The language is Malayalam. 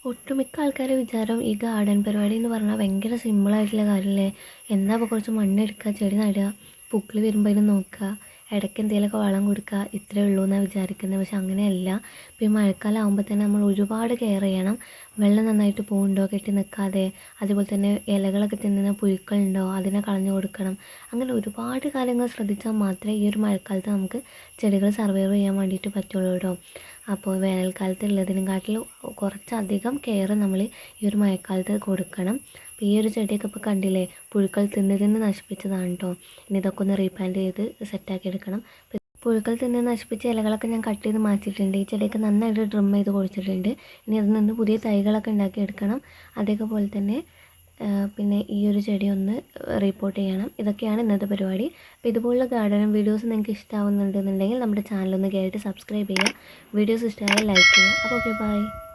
ഒട്ടുമിക്ക ആൾക്കാരെ വിചാരം ഈ ഗാർഡൻ പരിപാടി എന്ന് പറഞ്ഞാൽ ഭയങ്കര സിമ്പിളായിട്ടുള്ള കാര്യമല്ലേ. എന്താ ഇപ്പോൾ കുറച്ച് മണ്ണെടുക്കുക, ചെടി നടുക, പൂക്കൾ വരുമ്പോൾ അതിന് നോക്കുക, ഇടയ്ക്ക് എന്തെങ്കിലുമൊക്കെ വളം കൊടുക്കുക, ഇത്രയേ ഉള്ളൂ എന്നാണ് വിചാരിക്കുന്നത്. പക്ഷെ അങ്ങനെയല്ല. ഇപ്പോൾ ഈ മഴക്കാലം ആകുമ്പോൾ തന്നെ നമ്മൾ ഒരുപാട് കെയർ ചെയ്യണം. വെള്ളം നന്നായിട്ട് പോകുന്നുണ്ടോ, കെട്ടി നിൽക്കാതെ, അതുപോലെ തന്നെ ഇലകളൊക്കെ തിന്നുന്ന പുഴുക്കളുണ്ടോ അതിനെ കളഞ്ഞു കൊടുക്കണം. അങ്ങനെ ഒരുപാട് കാര്യങ്ങൾ ശ്രദ്ധിച്ചാൽ മാത്രമേ ഈ ഒരു മഴക്കാലത്ത് നമുക്ക് ചെടികൾ സർവൈവ് ചെയ്യാൻ വേണ്ടിയിട്ട് പറ്റുള്ളൂ കേട്ടോ. അപ്പോൾ വേനൽക്കാലത്തുള്ളതിനും കാട്ടിലും കുറച്ചധികം കെയർ നമ്മൾ ഈ ഒരു മഴക്കാലത്ത് കൊടുക്കണം. അപ്പോൾ ഈ ഒരു ചെടിയൊക്കെ ഇപ്പോൾ കണ്ടില്ലേ, പുഴുക്കൾ തിന്ന് നശിപ്പിച്ചതാണ് കേട്ടോ. ഇനി ഇതൊക്കെ ഒന്ന് റീപ്ലാന്റ് ചെയ്ത് സെറ്റാക്കി എടുക്കണം. പുഴുക്കൾ തിന്ന് നശിപ്പിച്ച ഇലകളൊക്കെ ഞാൻ കട്ട് ചെയ്ത് മാറ്റിയിട്ടുണ്ട്. ഈ ചെടിയൊക്കെ നന്നായിട്ട് ട്രിം ചെയ്ത് കൊടുത്തിട്ടുണ്ട്. ഇനി അതിൽ നിന്ന് പുതിയ തൈകളൊക്കെ ഉണ്ടാക്കിയെടുക്കണം. അതേപോലെ തന്നെ പിന്നെ ഈ ഒരു ചെടി ഒന്ന് റിപ്പോർട്ട് ചെയ്യണം. ഇതൊക്കെയാണ് ഇന്നത്തെ പരിപാടി. അപ്പോൾ ഇതുപോലുള്ള ഗാർഡനും വീഡിയോസ് നിങ്ങൾക്ക് ഇഷ്ടമാവുന്നുണ്ടെന്നുണ്ടെങ്കിൽ നമ്മുടെ ചാനലൊന്ന് കയറിയിട്ട് സബ്സ്ക്രൈബ് ചെയ്യുക. വീഡിയോസ് ഇഷ്ടമായാൽ ലൈക്ക് ചെയ്യുക. അപ്പോൾ ഓക്കെ, ബൈ.